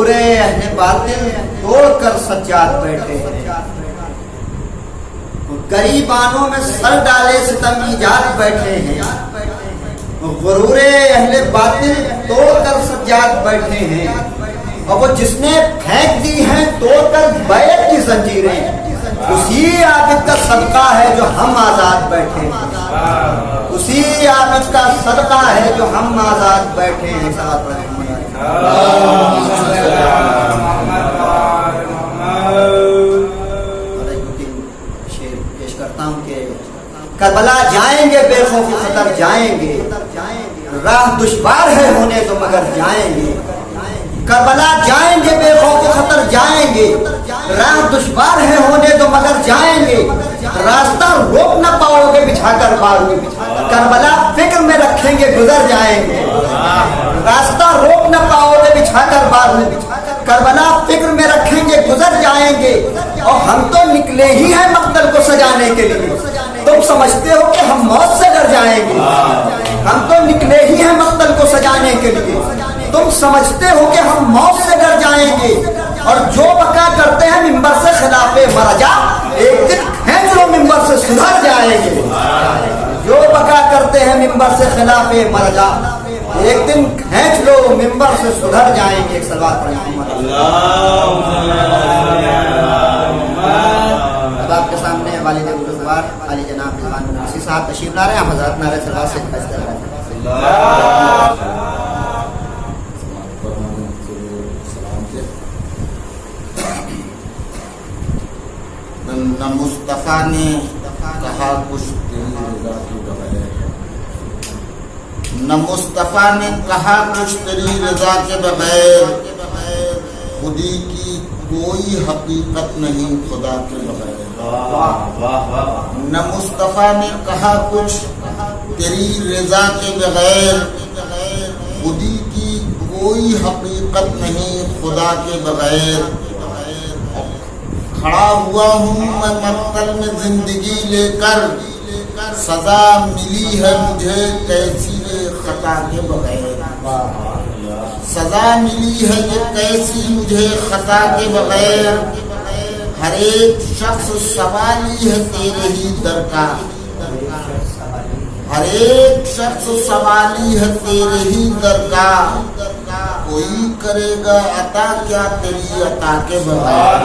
غرور اہل باطل توڑ کر سجاد بیٹھے ہیں، گریبانوں میں سر ڈالے ستم ایجاد بیٹھے ہیں، غرور اہل باطل توڑ کر سجاد بیٹھے ہیں، اور وہ جس نے پھینک دی ہیں توڑ کر بیعت کی زنجیریں، اسی عابد کا صدقہ ہے جو ہم آزاد بیٹھے ہیں، اسی عابد کا صدقہ ہے جو ہم آزاد بیٹھے ہیں۔ شعر پیش کرتا ہوں کہ کربلا جائیں گے بے خوف خطر جائیں گے، راہ دشوار ہے ہونے تو مگر جائیں گے، کربلا جائیں گے بے خوف خطر جائیں گے، راہ دشوار ہے ہونے تو مگر جائیں گے، راستہ روک نہ پاؤ گے بچھا کر بارو، کربلا فکر میں رکھیں گے گزر جائیں گے، راستہ روک نہ پاؤ گے بچھا کر بارو، کربلا فکر میں رکھیں گے گزر جائیں گے، اور ہم تو نکلے ہی ہیں مقتل کو سجانے کے لیے، تم سمجھتے ہو کہ ہم موت سے ڈر جائیں گے، ہم تو نکلے ہی ہیں مقتل کو سجانے کے لیے، تم سمجھتے ہو کہ ہم موت سے ڈر جائیں گے، اور جو بقا کرتے ہیں ممبر سے خلاف مرجع، ایک دن کھینچ لو ممبر سے سدھر جائیں گے، جو بقا کرتے ہیں ممبر سے خلاف مرجع، ایک دن کھینچ لو ممبر سے سدھر جائیں گے۔ ایک صلوات پڑھیں۔ اب آپ کے سامنے والد بزرگوار علی جناب رضوان ناصری صاحب تشریف لا رہے ہیں، حضرات نعرہ صلوات سے فیصلہ کر رہے ہیں۔ نہ مصطفیٰ نے کہا کچھ تیری رضا کے بغیر، نہ مصطفیٰ نے کہا کچھ تیری رضا کے بغیر، خودی کی کوئی حقیقت نہیں خدا کے بغیر، نہ مصطفیٰ نے کہا کچھ تیری رضا کے بغیر، خودی کی کوئی حقیقت نہیں خدا کے بغیر، کھڑا ہوا ہوں میں مقتل میں زندگی لے کر، سزا ملی ہے مجھے کیسی خطا کے بغیر، سزا ملی ہے یہ کیسی مجھے خطا کے بغیر، ہر ایک شخص سوالی ہے تیرے ہی در کا، ہر ایک شخص سوالی ہے تیرے ہی در کا، کوئی کرے گا عطا کیا تیری عطا کے بغیر،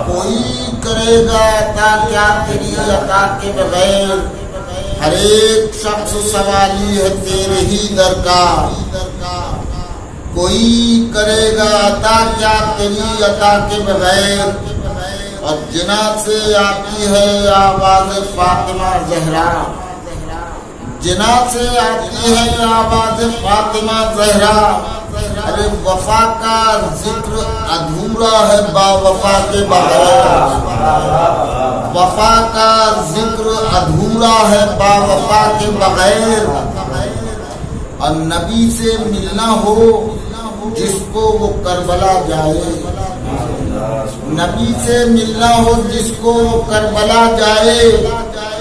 کوئی کرے گا عطا کیا تیری عطا کے بغیر، ہر ایک شخص سوالی ہے تیرے ہی در کا، کوئی کرے گا عطا کیا تیری عطا کے بغیر، اور جنا سے آتی ہے آواز فاطمہ زہرا، جنا سے آتی ہے آواز فاطمہ زہرا، ارے وفا کا ذکر ادھورا ہے با وفا کے بغیر، وفا کا ذکر ادھورا ہے با وفا کے بغیر، اور نبی سے ملنا ہو جس کو وہ کربلا جائے، نبی سے ملنا ہو جس کو وہ کربلا جائے،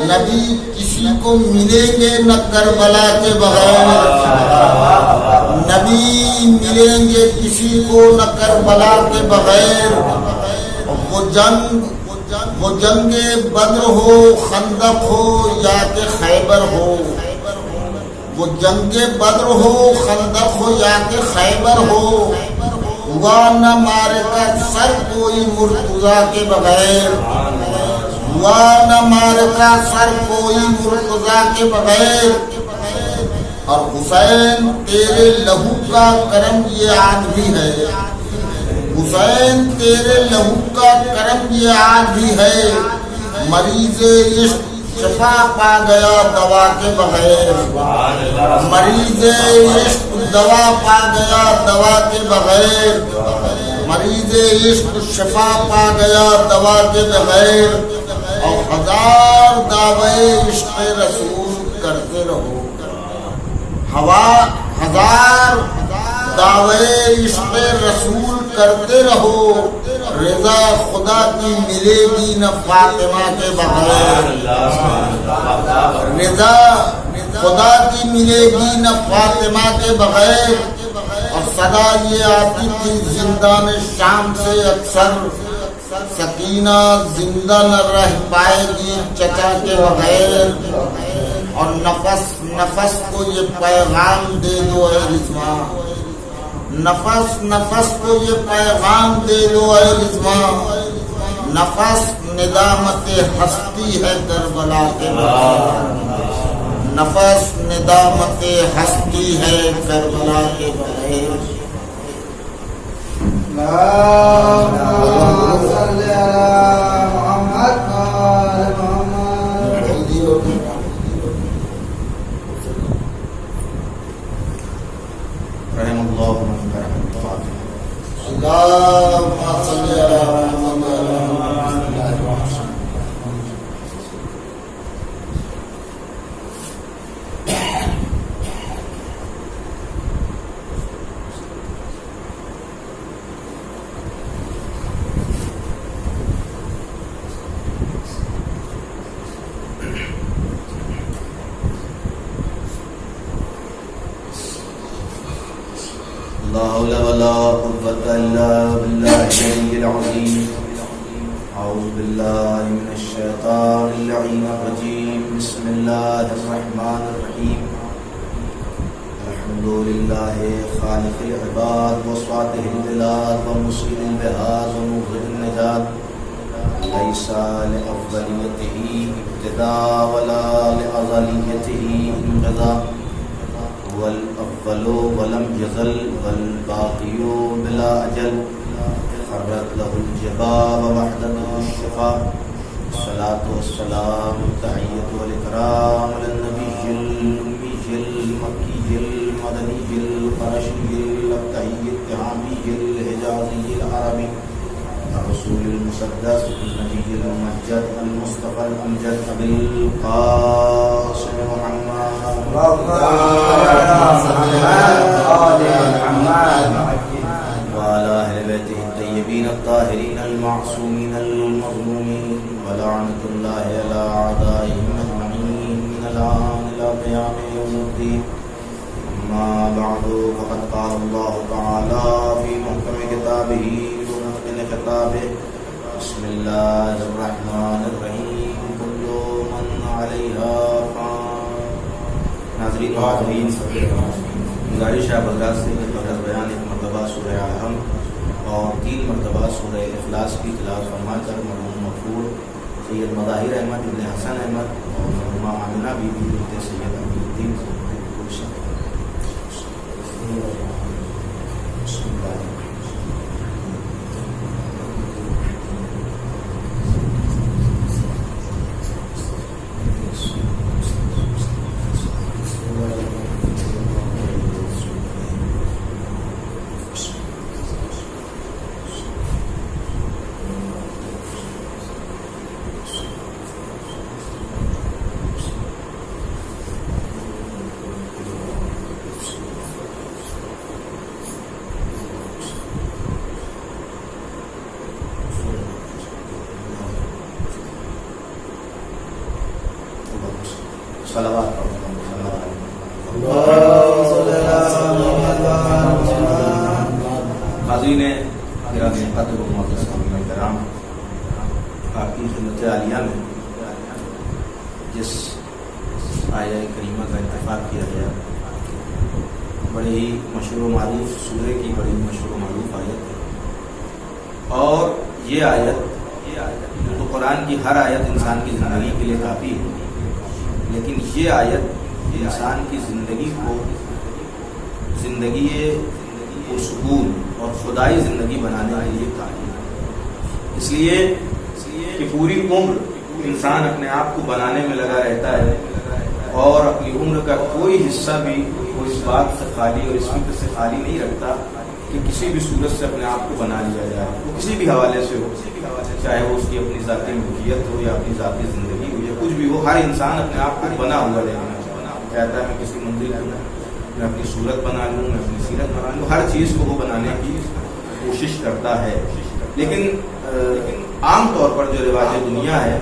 نبی کسی کو ملیں گے نہ کربلا کے بغیر، نبی ملیں گے کسی کو نہ کربلا کے بغیر، وہ جنگ بدر ہو خندق ہو یا کہ خیبر ہو، وہ جنگ بدر ہو خندق ہو یا کہ خیبر ہو، ہوا نہ مارے کا سر کوئی مرتضیٰ کے بغیر، ہوا نہ مارے کا سر کوئی مرتضیٰ کے بغیر، اور حسین تیرے لہو کا کرم یہ آج بھی ہے، حسین تیرے لہو کا کرم یہ آج بھی ہے، مریض عشق شفا پا گیا دوا کے بغیر، مریض عشق دوا پا گیا دوا کے بغیر، مریض عشق شفا پا گیا دوا کے بغیر، اور ہزار دعوے عشق رسول کرتے رہو، ہزار دعوے عشق رسول کرتے رہو، رضا خدا کی ملے گی نہ فاطمہ کے بغیر، رضا خدا کی ملے گی نہ فاطمہ کے بغیر، اور صدا یہ آتی تھی زندان شام سے اکثر، سکینہ زندہ نہ رہ پائے گی چچا کے بغیر، اور نفس نفس کو یہ پیغام دے دو اے رضوان، نفس نفس کو یہ پیغام دے دو اے رضوان، نفس ندامت ہستی ہے کربلا کے بغیر، نفس ندامت ہستی ہے کربلا کے بغیر۔ اللهم صل على محمد وعلى محمد۔ رحم اللہ من کرم الفاتحہ۔ اللهم صل على محمد وعلى محمد۔ لا حول ولا قوة إلا بالله العلي العظيم۔ أعوذ بالله من الشيطان اللعين الرجيم، بسم الله الرحمن الرحيم۔ الحمد لله خالق العباد وصاته البلاد ومسير البهاد ومغرق النجاة، ليس لأفضليته ابتداء ولا لأزليته انقضاء، هو الأول ولم يزل والباقي بلا أجل، خرت له الجباب وحدته الشفاء، الصلاة والسلام التحية والإكرام للنبي الأمي المكي المدني القرشي الأبتعي التهامي الحجازي العربي، الرسول المسدس النبي الممجد المصطفى الأمجد أبي القاسم محمد وعلى أهل بيته الطيبين الطاهرين المعصومين المظلومين، ولعنة الله على أعدائهم أجمعين من الآن إلى قيام يوم الدين. أما بعد، فقد قال الله تعالى في محكم كتابه ومتقن خطابه، بسم الله الرحمن الرحيم، كل من عليها فان۔ ناظرین و حاضرین، گزارش ہے حضرات سے کہ قبل بیان ایک مرتبہ سورہ الحم اور 3 مرتبہ سورہ اخلاص کی تلاوت فرما کر مرحوم مغفور سید مظاہر احمد ابن حسن احمد اور مرحومہ آمنہ بی بی بنت سید امین الدین بسم اللہ۔ صلوات حاضرین گرامی قدر و معزز سامعین کرام، آپ کی خدمت عالیہ میں جس آیہ کریمہ کا انتخاب کیا گیا، بڑی ہی مشہور و معروف سورہ کی بڑی مشہور و معروف آیت ہے، اور یہ آیت تو قرآن کی ہر آیت انسان کی زندگی کے لیے کافی ہے، لیکن یہ آیت انسان کی زندگی کو زندگی پرسکون اور خدائی زندگی بنانے کے لیے کافی ہے۔ اس لیے کہ پوری عمر انسان اپنے آپ کو بنانے میں لگا رہتا ہے، اور اپنی عمر کا کوئی حصہ بھی وہ اس بات سے خالی اور اس فکر سے خالی نہیں رکھتا کہ کسی بھی صورت سے اپنے آپ کو بنا لیا جائے، وہ کسی بھی حوالے سے ہو، چاہے وہ اس کی اپنی ذاتی ملکیت ہو یا اپنی ذاتی زندگی ہو یا کچھ بھی ہو، ہر انسان اپنے آپ کو بنا ہوا دیکھنا چاہتا ہے۔ میں کسی منزل کو میں اپنی صورت بنا لوں، میں اپنی سیرت بنا لوں، ہر چیز کو وہ بنانے کی کوشش کرتا ہے، لیکن عام طور پر جو رواج دنیا ہے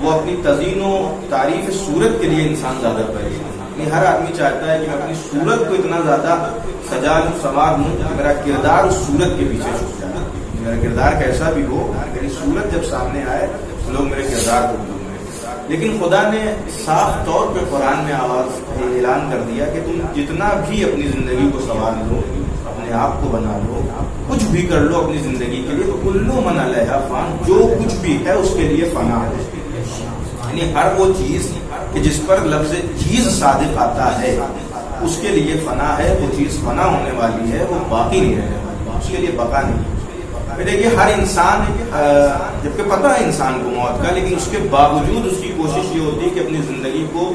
وہ اپنی تزئین و تعریف صورت کے لیے انسان زیادہ پریشان ہے۔ یعنی ہر آدمی چاہتا ہے کہ میں اپنی صورت کو اتنا زیادہ سجا لوں سنوار لوں کہ میرا کردار اس صورت کے پیچھے چھپ جائے. میرا کردار کیسا بھی ہو، میری صورت جب سامنے آئے تو لوگ میرے کردار کو بھولیں. لیکن خدا نے صاف طور پہ قرآن میں اعلان کر دیا کہ تم جتنا بھی اپنی زندگی کو سنوار لو، اپنے آپ کو بنا لو، کچھ بھی کر لو اپنی زندگی کے لیے، تو کلو من علیہا فان، جو کچھ بھی ہے اس کے لیے فنا ہے. یعنی ہر وہ چیز کہ جس پر لفظ چیز صادق آتا ہے اس کے لیے فنا ہے. وہ چیز فنا ہونے والی ہے، وہ باقی نہیں رہنے والی، اس کے لیے بقا نہیں. دیکھیے ہر انسان، جبکہ پتہ ہے انسان کو موت کا، لیکن اس کے باوجود اس کی کوشش یہ ہوتی ہے کہ اپنی زندگی کو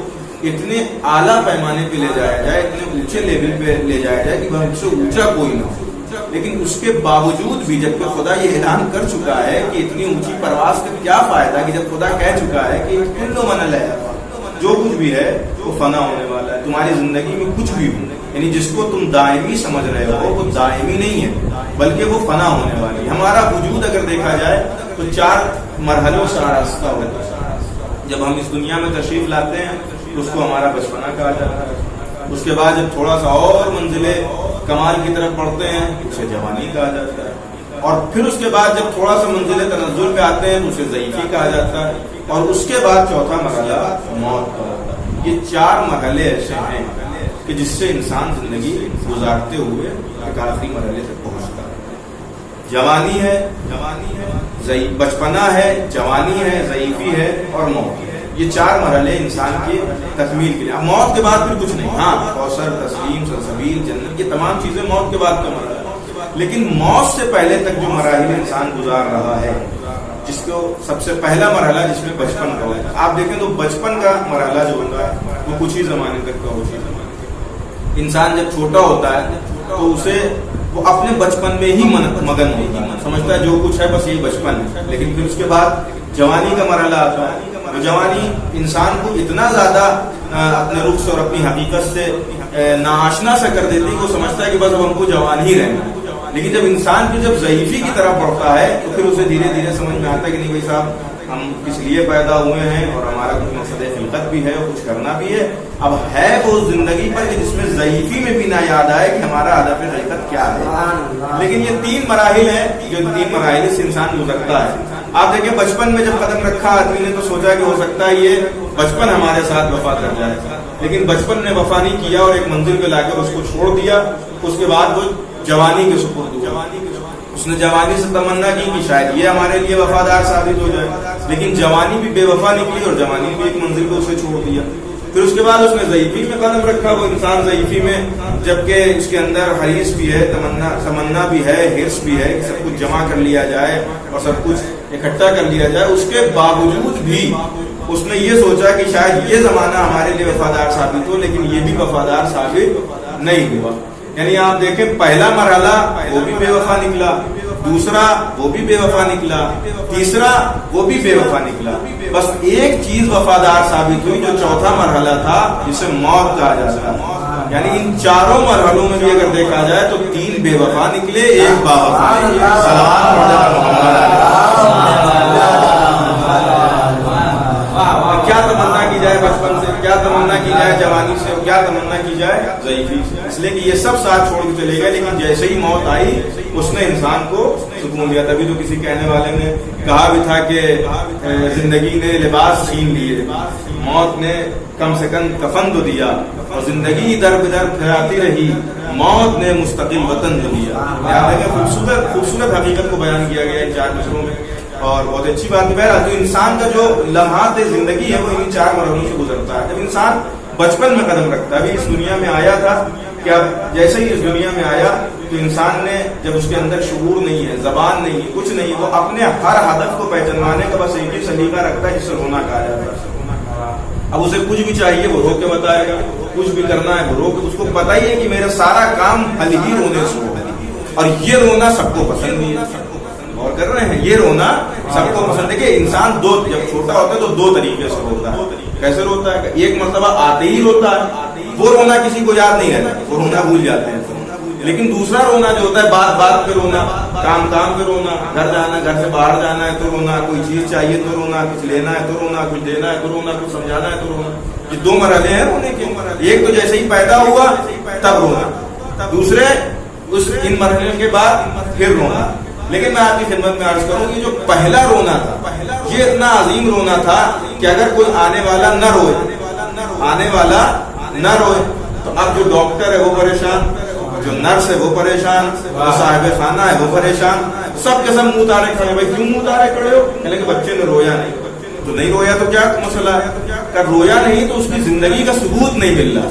اتنے اعلیٰ پیمانے پہ لے جایا جائے، اتنے اونچے لیول پہ لے جایا جائے کہ ہم سے اونچا کوئی نہ ہو. لیکن اس کے باوجود بھی جبکہ خدا یہ اعلان کر چکا ہے کہ اتنی اونچی پرواز کا کیا فائدہ، کہ جب خدا کہہ چکا ہے کہ کلو من علیہا فان، جو کچھ بھی ہے وہ فنا ہونے والا ہے. تمہاری زندگی میں کچھ بھی ہو، یعنی جس کو تم دائمی سمجھ رہے ہو وہ دائمی نہیں ہے بلکہ وہ فنا ہونے والی. ہمارا وجود اگر دیکھا جائے تو 4 مرحلوں سے آراستہ ہوتا ہے. جب ہم اس دنیا میں تشریف لاتے ہیں تو اس کو ہمارا بچپنا کہا جاتا ہے. اس کے بعد جب تھوڑا سا اور منزلیں کمال کی طرف پڑھتے ہیں اسے جوانی کہا جاتا ہے. اور پھر اس کے بعد جب تھوڑا سا منزلیں تنزل پہ آتے ہیں تو اسے ضعیفی کہا جاتا ہے. اور اس کے بعد چوتھا مرحلہ موت کا ہوتا ہے. یہ 4 مرحلے ایسے ہیں کہ جس سے انسان زندگی گزارتے ہوئے ایک آخری مرحلے تک پہنچتا ہے. جوانی ہے، بچپنا ہے، جوانی ہے، ضعیفی ہے اور موت ہے. یہ 4 مرحلے انسان کی تکمیل کے لیے. اب موت کے بعد پھر کچھ نہیں. ہاں کوثر، تسلیم، سلسبیل، جنت، یہ تمام چیزیں موت کے بعد کا مرحلہ ہے. لیکن موت سے پہلے تک جو مراحل انسان گزار رہا ہے، جس کو سب سے پہلا مرحلہ جس میں بچپن کا ہوتا ہے. آپ دیکھیں تو بچپن کا مرحلہ جو ہوتا ہے وہ کچھ ہی زمانے تک کا ہوتا ہے. انسان جب چھوٹا ہوتا ہے تو اسے وہ اپنے بچپن میں ہی مگن ہوتا ہے، سمجھتا ہے جو کچھ ہے بس یہی بچپن ہے. لیکن پھر اس کے بعد جوانی کا مرحلہ آتا ہے. جوانی انسان کو اتنا زیادہ اپنے رخ سے اور اپنی حقیقت سے ناآشنا سا کر دیتی ہے کہ وہ سمجھتا ہے کہ بس اب ہم کو جوان ہی رہنا ہے. لیکن جب انسان کی جب ضعیفی کی طرف بڑھتا ہے تو پھر اسے دھیرے دھیرے سمجھ میں آتا ہے کہ نہیں بھائی صاحب ہم کس لیے پیدا ہوئے ہیں اور ہمارا کچھ مقصد خلقت بھی ہے اور کچھ کرنا بھی ہے. اب ہے وہ زندگی پر کہ جس میں ضعیفی میں بھی نہ یاد آئے کہ ہمارا ہدف خلقت کیا ہے. لیکن یہ 3 مراحل ہیں جو 3 مراحل سے انسان گزرتا ہے. آپ دیکھیں بچپن میں جب قدم رکھا آدمی نے تو سوچا کہ ہو سکتا ہے یہ بچپن ہمارے ساتھ وفا کر جائے. لیکن بچپن نے وفا نہیں کیا اور ایک منزل پہ لا کر اس کو چھوڑ دیا. اس کے بعد وہ جوانی کے سپرد ہوا. اس نے جوانی سے تمنا کی کہ شاید یہ ہمارے لیے وفادار ثابت ہو جائے. لیکن جوانی بھی بے وفا نکلی اور جوانی بھی ایک منزل کو اسے چھوڑ دیا. پھر اس کے بعد اس نے ضعیفی میں قدم رکھا. وہ انسان ضعیفی میں جبکہ اس کے اندر حریص بھی ہے، تمنا بھی ہے، حرص بھی ہے کہ سب کچھ جمع کر لیا جائے اور سب کچھ اکٹھا کر لیا جائے. اس کے باوجود بھی اس نے یہ سوچا کہ شاید یہ زمانہ ہمارے لیے وفادار ثابت ہو، لیکن یہ بھی وفادار ثابت نہیں ہوا. یعنی آپ دیکھیں پہلا مرحلہ وہ بھی بے وفا نکلا، دوسرا وہ بھی بے وفا نکلا، تیسرا وہ بھی بے وفا نکلا. بس ایک چیز وفادار ثابت ہوئی جو چوتھا مرحلہ تھا جسے موت کہا جاتا ہے. یعنی ان 4 مرحلوں میں بھی اگر دیکھا جائے تو 3 بے وفا نکلے، ایک با وفا نکلے. کیا تمنا کی جائے بچپن سے، کیا تمنا کی جائے جوانی سے، کیا تمنا کی جائے ضعیفی سے. اس لیے کہ یہ سب ساتھ چھوڑ کے چلے گئے. لیکن جیسے ہی موت آئی اس نے انسان کو سکون دیا. تبھی تو کسی کہنے والے نے کہا بھی تھا کہ زندگی نے لباس چھین لیے، موت نے کم سے کم کفن تو دیا، اور زندگی در بدر پھراتی رہی، موت نے مستقل وطن جو دیا. خوبصورت حقیقت کو بیان کیا گیا ان 4 مصروں میں اور بہت اچھی بات ہے. بہرحال جو انسان کا جو لمحات زندگی ہے وہ ان 4 مرحلوں سے گزرتا ہے. جب انسان بچپن میں قدم رکھتا ہے، ابھی اس دنیا میں آیا تھا کہ اب جیسے ہی اس دنیا میں آیا تو انسان نے جب اس کے اندر شعور نہیں ہے، زبان نہیں ہے، کچھ نہیں، وہ اپنے ہر ہدف کو پہچانوانے کا بس ایک ہی سلیقہ رکھتا ہے جسے رونا کہا جاتا ہے. اب اسے کچھ بھی چاہیے وہ رو کے بتائے گا، کچھ بھی کرنا ہے وہ رو کے. اس کو پتہ ہی ہے کہ میرا سارا کام حل ہی رونے سے ہوگا، اور یہ رونا سب کو پسند نہیں ہے. اور کر رہے ہیں یہ رونا سب کو پسند ہے. کہ انسان جب چھوٹا ہوتا ہے تو 2 طریقے سے روتا ہے. کیسے روتا ہے؟ ایک مرتبہ آتے ہی روتا ہے، وہ رونا کسی کو یاد نہیں رہتا، وہ رونا بھول جاتے ہیں. لیکن دوسرا رونا جو ہوتا ہے بات بات پہ رونا، کام کام پہ رونا، گھر جانا، گھر سے باہر جانا ہے تو رونا، کوئی چیز چاہیے تو رونا، کچھ لینا ہے تو رونا، کچھ دینا ہے تو رونا، کچھ سمجھانا ہے تو رونا. یہ دو مرحلے ہیں رونے کے. ایک تو جیسے ہی پیدا ہوا تب رونا، دوسرے ان مرحلے کے بعد پھر رونا. لیکن میں آپ کی خدمت میں عرض کروں یہ جو پہلا رونا تھا یہ اتنا عظیم رونا تھا کہ اگر کوئی آنے والا نہ روئے تو اب جو ڈاکٹر ہے وہ پریشان، جو نرس ہے وہ پریشان، جو صاحب خانہ ہے وہ پریشان، سب کے سب منہ تارے کھڑے. بھائی کیوں منہ تارے کھڑے ہو؟ کہنے کہ بچے نے رویا نہیں. تو نہیں رویا تو کیا مسئلہ ہے؟ کہ رویا نہیں تو اس کی زندگی کا ثبوت نہیں مل رہا.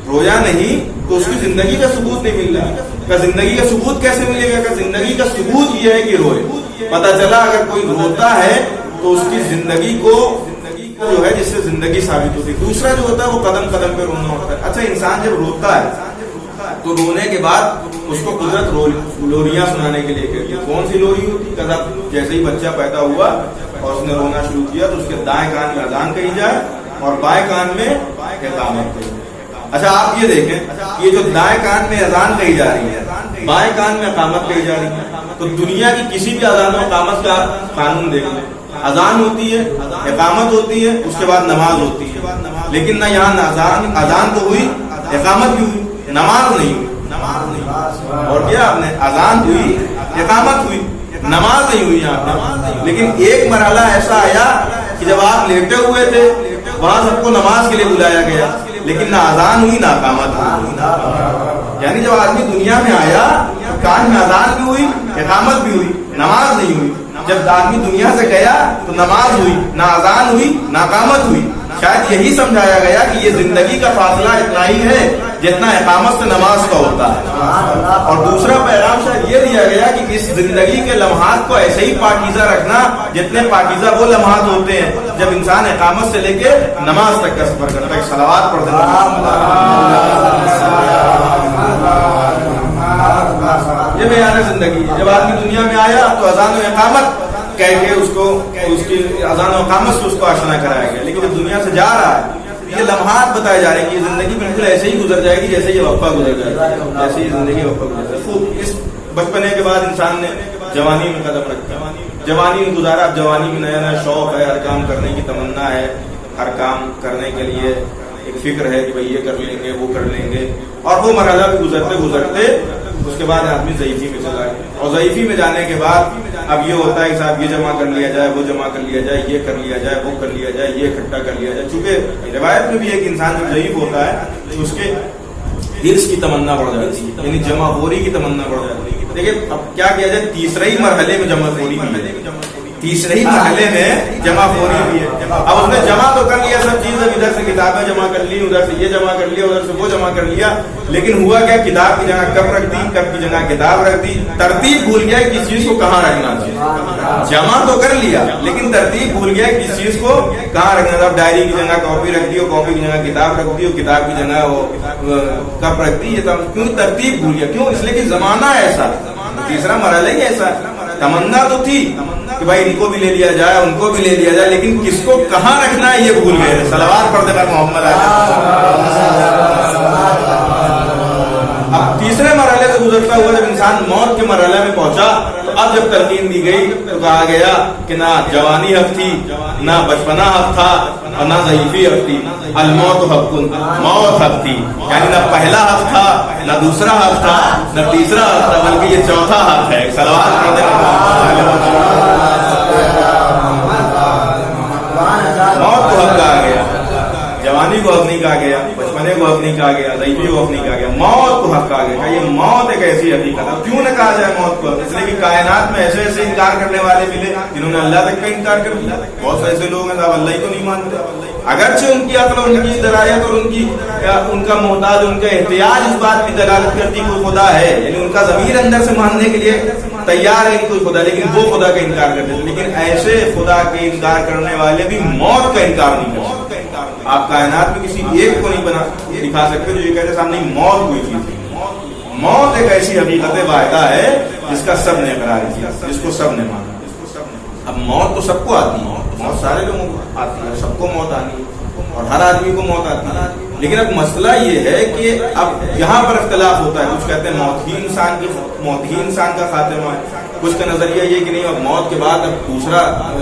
رویا نہیں تو اس کی زندگی کا ثبوت نہیں مل رہا. کہ زندگی کا ثبوت کیسے ملے گا؟ کہ زندگی کا ثبوت یہ ہے کہ روئے. پتہ چلا اگر کوئی روتا ہے تو اس کی زندگی کو جو ہے جس سے زندگی ثابت ہوتی ہے. دوسرا جو ہوتا ہے وہ قدم قدم پہ رونا ہوتا ہے. اچھا انسان جب روتا ہے تو رونے کے بعد اس کو قدرت لوریاں سنانے کے لیے کہتی ہے. کون سی لوری ہوتی ہے؟ جیسے ہی بچہ پیدا ہوا اور اس نے رونا شروع کیا تو اس کے دائیں کان میں اذان کہی جائے اور بائیں کان میں اقامت کہی جائے. اچھا آپ یہ دیکھیں یہ جو دائیں کان میں اذان کہی جا رہی ہے، بائیں کان میں اقامت کہی جا رہی ہے، تو دنیا کی کسی بھی اذان و اقامت کا قانون دیکھ لیں. اذان ہوتی ہے، اقامت ہوتی ہے، اس کے بعد نماز ہوتی ہے. لیکن نہ یہاں اذان تو ہوئی، اقامت بھی ہوئی، نماز نہیں ہوئی. اور کیا آپ نے اذان ہوئی، اقامت ہوئی، نماز نہیں ہوئی یہاں پہ. لیکن ایک مرحلہ ایسا آیا کہ جب آپ لیٹے ہوئے تھے وہاں سب کو نماز کے لیے بلایا گیا، لیکن نہ اذان ہوئی نہ اقامت ہوئی. یعنی جب آدمی دنیا میں آیا کان میں اذان بھی ہوئی، اقامت بھی ہوئی، نماز نہیں ہوئی. جب آدمی دنیا سے گیا تو نماز ہوئی، نہ اذان ہوئی نہ اقامت ہوئی. شاید یہی سمجھایا گیا کہ یہ زندگی کا فاصلہ اتنا ہی ہے جتنا اقامت سے نماز کا ہوتا ہے. اور دوسرا پیغام شاید یہ دیا گیا کہ اس زندگی کے لمحات کو ایسے ہی پاکیزہ رکھنا جتنے پاکیزہ وہ لمحات ہوتے ہیں جب انسان اقامت سے لے کے نماز تک کا سفر کرتا ہے. صلوات پڑھتے ہیں. یہ بیان زندگی. جب آدمی دنیا میں آیا تو اذان و اقامت کہہ کے اس کو اس کی اذان و اقامت سے اس کو آشنا کرایا گیا. لیکن جب دنیا سے جا رہا ہے یہ لمحات بتائے جا رہے ہیں کہ یہ زندگی بالکل ایسے ہی گزر جائے گی جیسے یہ وقفہ گزر جائے گی، ایسے ہی زندگی وقفہ گزر جائے گی. خوب اس بچپنے کے بعد انسان نے جوانی میں قدم رکھا، جوانی میں گزارا. اب جوانی میں نیا نیا شوق ہے، ہر کام کرنے کی تمنا ہے، ہر کام کرنے کے لیے ایک فکر ہے کہ بھائی یہ کر لیں گے وہ کر لیں گے. اور وہ مرحلہ بھی گزرتے گزرتے اس کے بعد آدمی ضعیفی میں چلا گیا. اور ضعیفی میں جانے کے بعد اب یہ ہوتا ہے کہ صاحب یہ جمع کر لیا جائے، وہ جمع کر لیا جائے، یہ کر لیا جائے، وہ کر لیا جائے، یہ اکٹھا کر لیا جائے. چونکہ روایت میں بھی ایک انسان جب ضعیف ہوتا ہے تو اس کے حرص کی تمنا بڑھ جاتی ہے، یعنی جمع خوری کی تمنا بڑھ جاتی ہے. دیکھیں اب کیا کیا جائے، تیسرے ہی مرحلے میں جمع خوری بھی ہے، تیسرے ہی مرحلے میں جمع خوری بھی ہے. اب اس نے جمع تو کر لیا سب چیز، ادھر سے کتابیں جمع کر لی، ادھر سے یہ جمع کر لیا، ادھر سے وہ جمع کر لیا. لیکن ہوا کیا، کتاب کی جگہ کب رکھ دی، کب کی جگہ کتاب رکھ دی. ترتیب بھول گیا کس چیز کو کہاں رکھنا چاہیے. جمع تو کر لیا لیکن ترتیب بھول گیا کس چیز کو کہاں رکھنا تھا. ڈائری کی جگہ کاپی رکھ دی، کاپی کی جگہ کتاب رکھ دی، کتاب کی جگہ وہ کب رکھ دی. یہ کیوں ترتیب بھول گیا؟ کیوں؟ اس لیے کہ زمانہ ایسا. تیسرا مرحلہ ہی ایسا. تمنا تو تھی کہ بھائی ان کو بھی لے لیا جائے، ان کو بھی لے لیا جائے، لیکن کس کو کہاں رکھنا ہے یہ بھول گئے. صلوات پڑھتے ہیں محمد. اب تیسرے مرحلے سے گزرتا ہوا جب انسان موت کے مرحلے میں پہنچا تو اب جب تلقین دی گئی تو کہا گیا کہ نہ جوانی حق تھی، نہ بچپنا حق تھا، اور نہ ضعیفی حق تھی. الموت حق، موت حق تھی. یعنی نہ پہلا حق تھا، نہ دوسرا حق تھا، نہ تیسرا حق تھا، بلکہ یہ چوتھا حق ہے. صلوات پڑھتے ہیں. موت کو حق کہا گیا، جوانی کو حق نہیں کہا گیا، بچپنے کو حق نہیں کہا گیا، ضعیفی کو حق نہیں کہا گیا، موت کو حق کہا گیا. کہ یہ موت ایک ایسی حقیقت ہے. کیوں نہ کہا جائے موت کو؟ اس لیے کہ کائنات میں ایسے ایسے انکار کرنے والے ملے جنہوں نے اللہ تک کا انکار کر دیا. بہت سے ایسے لوگ ہیں صاحب اللہ ہی کو نہیں مانتے، اگرچہ ان کی عقل، ان کی درایت اور ان کا محتاج، ان کا احتیاج اس بات کی دلالت کرتی کوئی خدا ہے. یعنی ان کا ضمیر اندر سے ماننے کے لیے تیار ہے کہ کوئی خدا، لیکن وہ خدا کا انکار کرتے ہیں. لیکن ایسے خدا کے انکار کرنے والے بھی موت کا انکار نہیں کر سکتے. آپ کائنات میں کسی ایک کو نہیں بنا دکھا سکتے جو یہ کہتے صاحب نہیں موت کوئی چیز ہے. موت ایک ایسی حقیقت واحدہ ہے جس کا سب نے اقرار کیا، جس کو سب نے مانا. اب موت تو سب کو آتی ہے، موت سارے لوگوں کو آتی ہے، سب کو موت آنی ہے اور ہر آدمی کو موت آتی ہے. لیکن اب مسئلہ یہ ہے کہ اب یہاں پر اختلاف ہوتا ہے. کچھ کہتے ہیں موت ہی انسان کا خاتمہ ہے, کچھ کا نظریہ یہ کہ نہیں اب موت کے بعد اب دوسرا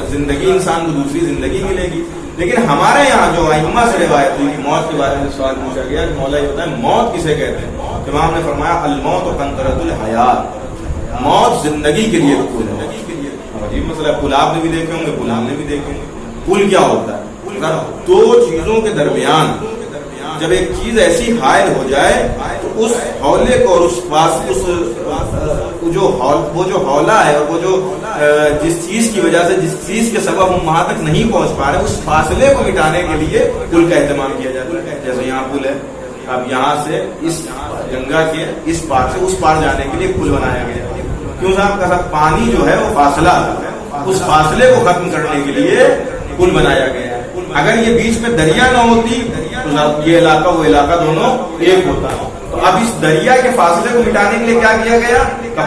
زندگی انسان کو دوسری زندگی ملے گی. لیکن ہمارے یہاں جو ائمہ سے روایت ہوئی موت کے بارے میں سوال پوچھا گیا کہ مولا یہ ہوتا ہے موت کسے کہتے ہیں؟ امام نے فرمایا الموت قنطرۃ الحیات, موت زندگی کے لیے پل ہے. عجیب مسئلہ ہے, پل آپ نے بھی دیکھے ہوں گے, پل ہم نے بھی دیکھے ہوں گے. پل کیا ہوتا ہے؟ دو چیزوں کے درمیان جب ایک چیز ایسی حائل ہو جائے تو اس حولے کو اور وہ جو حولہ ہے اور وہ جو جس چیز کی وجہ سے جس چیز کے سبب ہم وہاں تک نہیں پہنچ پا رہے اس فاصلے کو مٹانے کے لیے پل کا اہتمام کیا جاتا ہے. جیسے یہاں پل ہے, اب یہاں سے اس گنگا کے اس پار سے اس پار جانے کے لیے پل بنایا گیا. کیوں صاحب کا ساتھ پانی جو ہے وہ فاصلہ, اس فاصلے کو ختم کرنے کے لیے پل بنایا گیا. اگر یہ بیچ میں دریا نہ ہوتی تو یہ علاقہ وہ علاقہ دونوں ایک ہوتا. تو اب اس دریا کے فاصلے کو مٹانے کے لیے کیا کیا گیا؟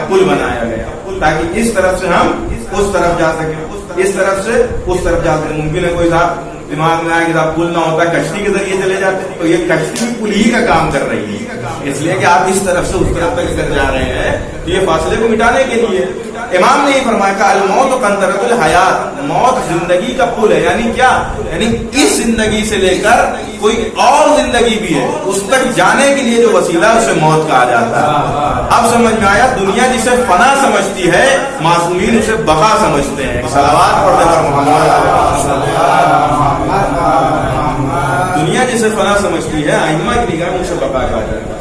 پل بنایا گیا تاکہ اس طرف سے ہم اس طرف جا سکیں, اس طرف سے اس طرف جا سکیں. ممکن ہے کوئی صاحب دماغ میں آیا کہ صاحب پل نہ ہوتا کشتی کے ذریعے چلے جاتے, تو یہ کشتی بھی پل ہی کا کام کر رہی ہے, اس لیے کہ آپ اس طرف سے اس طرف تک کر جا رہے ہیں تو یہ فاصلے کو مٹانے کے لیے. امام نے یہ فرمایا کہ الموت قنطرۃ الحیات, موت زندگی کا پل ہے. یعنی کیا؟ یعنی اس زندگی سے لے کر کوئی اور زندگی بھی ہے اس تک جانے کے لیے جو وسیلہ ہے اسے موت کہا جاتا ہے. اب سمجھ میں آیا, دنیا جسے فنا سمجھتی ہے معصومین اسے بقا سمجھتے ہیں. صلوات پڑھتے ہیں محمد. دنیا جسے فنا سمجھتی ہے ائمہ کی نگاہ میں اسے بقا کہا جاتا ہے.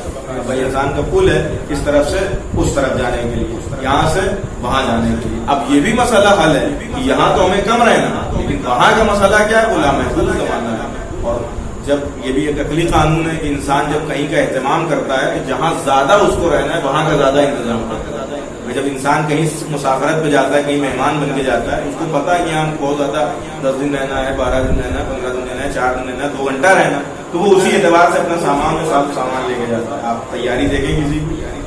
بھائی اذان کا پل ہے اس طرف سے اس طرف جانے کے لیے, یہاں سے وہاں جانے کے لیے. اب یہ بھی مسئلہ حل ہے کہ یہاں تو ہمیں کم رہنا, لیکن وہاں کا مسئلہ کیا ہے؟ غلام محفوظ زمانہ ہے. اور جب یہ بھی ایک عقلی قانون ہے کہ انسان جب کہیں کا اہتمام کرتا ہے کہ جہاں زیادہ اس کو رہنا ہے وہاں کا زیادہ انتظام کرتا ہے. جب انسان کہیں مسافرت پہ جاتا ہے, کہیں مہمان بن کے جاتا ہے, اس کو پتا ہے کہ یہاں بہت زیادہ 10 دن رہنا ہے, 12 دن رہنا ہے, 15 دن رہنا ہے, 4 دن رہنا ہے, 2 گھنٹہ رہنا, تو وہ اسی اعتبار سے اپنا سامان اور ساتھ سامان لے کے جاتا ہے. آپ تیاری دیکھیں کسی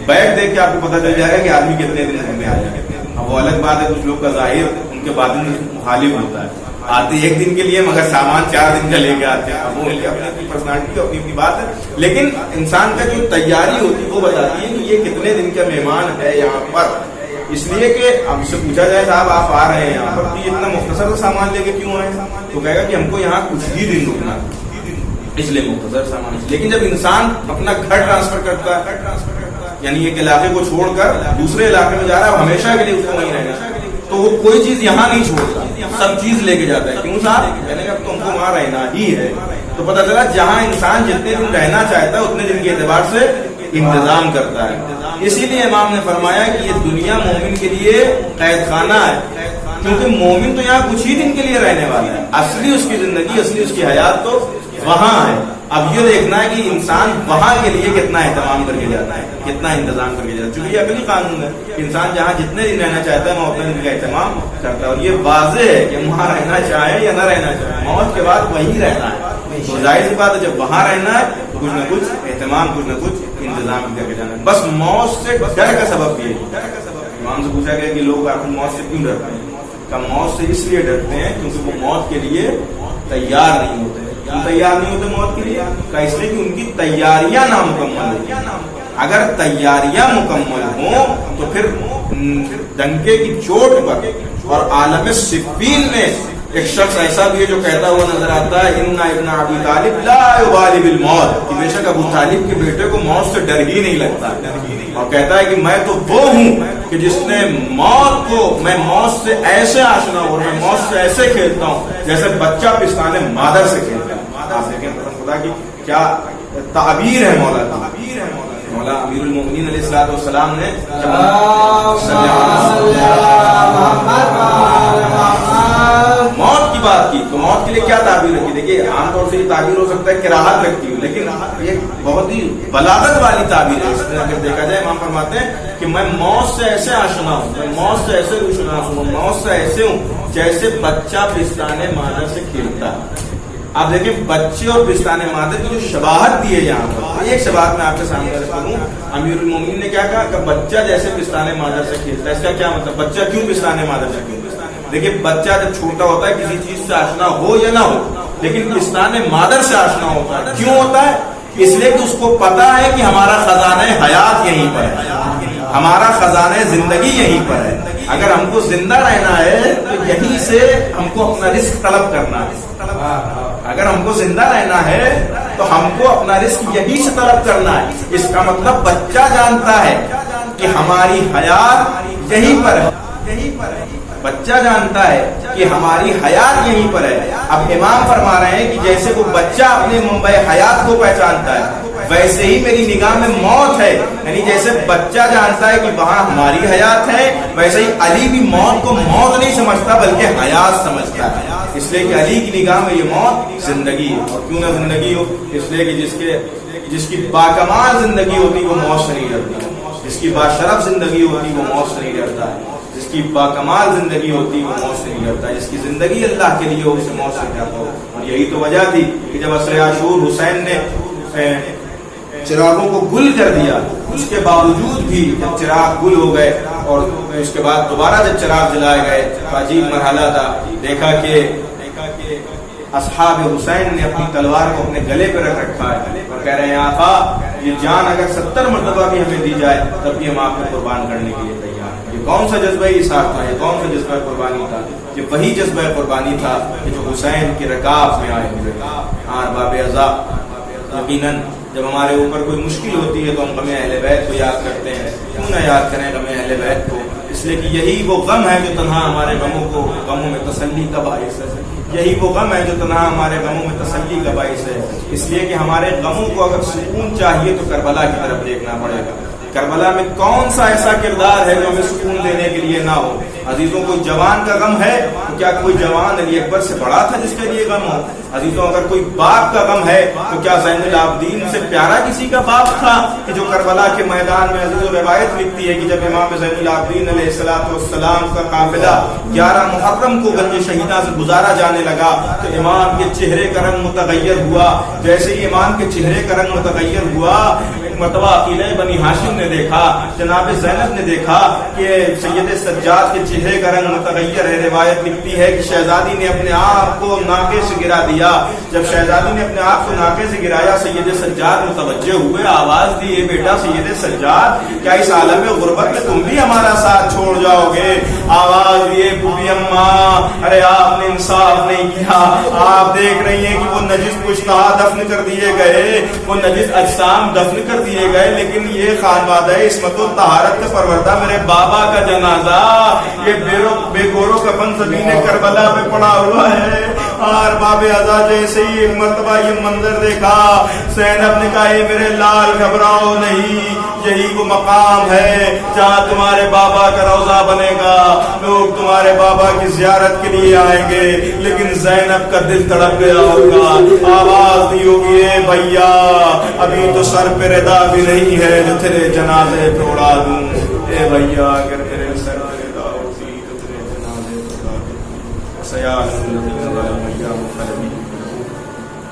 بیگ دیکھ کے آپ کو پتا چل جائے گا کہ آدمی کتنے دن رہنے آ جائے. اب وہ الگ بات ہے, کچھ لوگ کا ظاہر ان کے باطن مخالف ہوتا ہے, آتے 1 دن کے لیے مگر سامان 4 دن کا لے کے آتے ہیں. وہ اپنی پرسنالٹی اپنی اپنی بات ہے, لیکن انسان کا جو تیاری ہوتی ہے وہ بتاتی ہے کہ یہ کتنے دن کا مہمان ہے یہاں پر. اس لیے کہ ہم سے پوچھا جائے صاحب آپ آ رہے ہیں یہاں پر تو اتنا مختصر سامان لے کے کیوں آئے, تو کہے گا کہ ہم کو یہاں کچھ ہی دن رکنا اس لیے مختصر سامان. لیکن جب انسان اپنا گھر ٹرانسفر کرتا ہے, یعنی ایک علاقے کو چھوڑ کر دوسرے علاقے میں جا رہا ہے, ہمیشہ کے لیے اس کو وہیں رہنا, تو وہ کوئی چیز یہاں نہیں چھوڑتا, سب چیز لے کے جاتا ہے. کیوں صاحب؟ کہنے کا اب تو ہم کو وہاں رہنا ہی ہے. تو پتہ چلا جہاں انسان جتنے دن رہنا چاہتا ہے اتنے دن کے اعتبار سے انتظام کرتا ہے. اسی لیے امام نے فرمایا کہ یہ دنیا مومن کے لیے قید خانہ ہے, کیونکہ مومن تو یہاں کچھ ہی دن کے لیے رہنے والا ہے. اصلی اس کی زندگی, اصلی اس کی حیات تو وہاں ہے. اب یہ دیکھنا ہے کہ انسان وہاں کے لیے کتنا اہتمام کر کے جاتا ہے, کتنا انتظام کر کے جاتا ہے. چونکہ یہ عقلی قانون ہے, انسان جہاں جتنے دن رہنا چاہتا ہے وہ اتنے دن کا اہتمام کرتا ہے. اور یہ واضح ہے کہ وہاں رہنا چاہے یا نہ رہنا چاہے, موت کے بعد وہیں رہنا ہے. تو ظاہر سی بات ہے جب وہاں رہنا ہے تو کچھ نہ کچھ اہتمام, کچھ نہ کچھ انتظام کر کے جانا ہے. بس موت سے ڈر کا سبب یہ ہے. امام سے پوچھا گیا کہ لوگ آخر موت سے کیوں ڈرتے ہیں؟ کہ موت سے اس لیے ڈرتے ہیں کیونکہ وہ موت کے لیے تیار نہیں ہوتے. کیوں تیار نہیں ہوتے موت کے لیے؟ کہ اس لیے کہ ان کی تیاریاں نامکمل ہیں. اگر تیاریاں مکمل ہوں تو پھر ڈنکے کی چوٹ پر اور عالم صفین میں ایک شخص ایسا بھی ہے جو کہتا ہوا نظر آتا ہے ان ابن ابی طالب لا یبالی بالموت, کہ بے شک ابو طالب کے بیٹے کو موت سے ڈر ہی نہیں لگتا, اور کہتا ہے کہ میں تو وہ ہوں کہ جس نے موت کو, میں موت سے ایسے آشنا ہوں, میں موت سے ایسے کھیلتا ہوں جیسے بچہ پستانے مادر سے کھیلتا ہے. آپ دیکھیں خدا کی کیا تعبیر ہے مولا کی. مولا امیر المومنین علیہ الصلوۃ والسلام نے موت کی بات کی تو موت کے لیے کیا تعبیر رکھی. دیکھیے عام طور سے یہ تعبیر ہو سکتا ہے کراہت رکھتی ہو, لیکن یہ بہت ہی بلاغت والی تعبیر ہے. اس میں اگر دیکھا جائے امام فرماتے ہیں کہ میں موت سے ایسے آشنا ہوں, میں موت سے ایسے روشناس ہوں, موت سے ایسے ہوں جیسے بچہ پستانے مادر سے کھیلتا ہے. آپ دیکھیں بچے اور پستانے مادر کی جو شباہت دی ہے یہاں پر, ایک شباہت میں آپ کے سامنے کروں. امیر المومنین نے کیا کہا کہ بچہ جیسے پستانے مادر سے کھیلتا ہے. اس کا کیا مطلب؟ بچہ کیوں پستانے مادر سے کھیلتا ہے؟ دیکھیے بچہ جب چھوٹا ہوتا ہے کسی چیز سے آشنا ہو یا نہ ہو, لیکن پستان مادر سے آشنا ہوتا ہے. کیوں ہوتا ہے؟ اس لیے کہ اس کو پتا ہے کہ ہمارا خزانہ حیات یہیں پر ہے, ہمارا خزانہ زندگی یہیں پر ہے. اگر ہم کو زندہ رہنا ہے تو یہیں سے ہم کو اپنا رزق طلب کرنا ہے. اگر ہم کو زندہ رہنا ہے تو ہم کو اپنا رزق یہیں سے طلب کرنا ہے. اس کا مطلب بچہ جانتا ہے کہ ہماری حیات یہیں پر ہے. بچہ جانتا ہے کہ ہماری حیات یہیں پر ہے. اب امام فرما رہے ہیں کہ جیسے وہ بچہ اپنے منبع حیات کو پہچانتا ہے, ویسے ہی میری نگاہ میں موت ہے. یعنی جیسے بچہ جانتا ہے کہ وہاں ہماری حیات ہے, ویسے ہی علی بھی موت کو موت نہیں سمجھتا بلکہ حیات سمجھتا ہے. اس لیے کہ علی کی نگاہ میں یہ موت زندگی ہے. اور کیوں نہ زندگی ہو؟ اس لیے کہ جس کی باکمال زندگی ہوتی وہ موت سے نہیں ڈرتی, جس کی باشرف زندگی ہوتی وہ موت سے نہیں ڈرتا ہے, جس کی باکمال زندگی ہوتی وہ موت سے نہیں ڈرتا ہے, جس کی زندگی اللہ کے لیے ہو اسے موت سے ڈرتا ہو. اور یہی تو وجہ تھی کہ جب عصر عاشور حسین نے چراغوں کو گل کر دیا, اس کے باوجود بھی جب چراغ گل ہو گئے اور اس کے بعد دوبارہ جب چراغ جلائے گئے تو عجیب مرحلہ تھا. دیکھا کہ اصحاب حسین نے اپنی تلوار کو اپنے گلے پہ رکھ رکھا ہے اور کہہ رہے ہیں آقا یہ جان اگر 70 مرتبہ بھی ہمیں دی جائے تب بھی ہم آپ کو قربان کرنے کے لیے تیار ہیں. یہ کون سا جذبہ اسحاق تھا؟ یہ کون سا جذبہ قربانی تھا؟ یہ وہی جذبہ قربانی تھا کہ جو حسین کے رکاب میں آئے ہوئے. باب ازا یقیناً جب ہمارے اوپر کوئی مشکل ہوتی ہے تو ہم غم اہل بیت کو یاد کرتے ہیں. کیوں نہ یاد کریں غم اہل بیت کو؟ اس لیے کہ یہی وہ غم ہے جو تنہا ہمارے غموں میں تسلی کا باعث ہے. یہی وہ غم ہے جو تنہا ہمارے غموں میں تسلی کا باعث ہے. اس لیے کہ ہمارے غموں کو اگر سکون چاہیے تو کربلا کی طرف دیکھنا پڑے گا. کربلا میں کون سا ایسا کردار ہے جو ہمیں سکون دینے کے لیے نہ ہو؟ عزیزوں کوئی جوان کا غم ہے تو کیا کوئی جوان علی اکبر سے بڑا تھا جس کے لیے غم ہو؟ عزیزوں اگر کوئی باپ کا غم ہے تو کیا زین العابدین سے پیارا کسی کا باپ تھا کہ جو کربلا کے میدان میں عزیزوں روایت لکھتی ہے کہ جب امام زین العابدین علیہ السلام کا قافلہ 11 محرم کو گنج شہیدہ سے گزارا جانے لگا تو امام کے چہرے کا رنگ متغیر ہوا. جیسے ہی امام کے چہرے کا رنگ متغیر ہوا, ایک مرتبہ عقیلہ بنی ہاشم نے دیکھا, جناب زینب نے دیکھا کہ سید سجاد کے چہرے کا رنگ متغیر ہے. روایت لکھتی ہے کہ شہزادی نے اپنے آپ کو ناکے سے گرا دیا. جب شہزادی نے اپنے آپ کو ناکے سے گرایا, سید سجاد متوجہ ہوئے, آواز دی اے بیٹا سید سجاد کیا اس عالم غربت میں تم بھی ہمارا ساتھ چھوڑ جاؤ گے؟ آواز دیے بوبی اماں, ارے آپ نے انصاف نہیں کیا. آپ دیکھ رہی ہیں کہ وہ نجس پشتہا دفن کر دیے گئے, وہ نجس اجسام دفن کر دیے گئے, لیکن یہ خانوادہ عصمت و طہارت سے پروردہ میرے بابا کا جنازہ یہ بے گورو کفن زمین کربلا پہ پڑا ہوا ہے. اور باب ازا جیسے ہی ایک مرتبہ یہ منظر دیکھا, زینب نے کہا اے میرے لال گھبراؤ نہیں, یہی وہ مقام ہے جہاں تمہارے بابا کا روضہ بنے گا, لوگ تمہارے بابا کی زیارت کے لیے آئیں گے. لیکن زینب کا دل تڑپ گیا ہوگا, آواز دی ہوگی اے بھیا ابھی تو سر پہ ردا بھی نہیں ہے جو تیرے جنازے پہ اڑا دوں. اے بھیا اگر تیرے سر پہ ردا ہوتی تو تیرے جنازے پہ اڑا دوں. سیال الذین ظلموا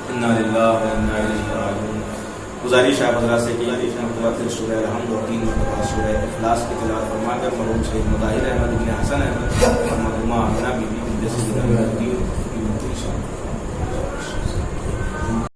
انا للہ و انا الیہ راجعون. گزارش ہے حضرات سے کہ مرتبہ سورہ رحم اور 3 مرتبہ سورہ اخلاص کی تلاوت فرما کر مرحوم سید مطہر احمد بن حسن احمد اور مرحومہ آمنہ بی بی جیسے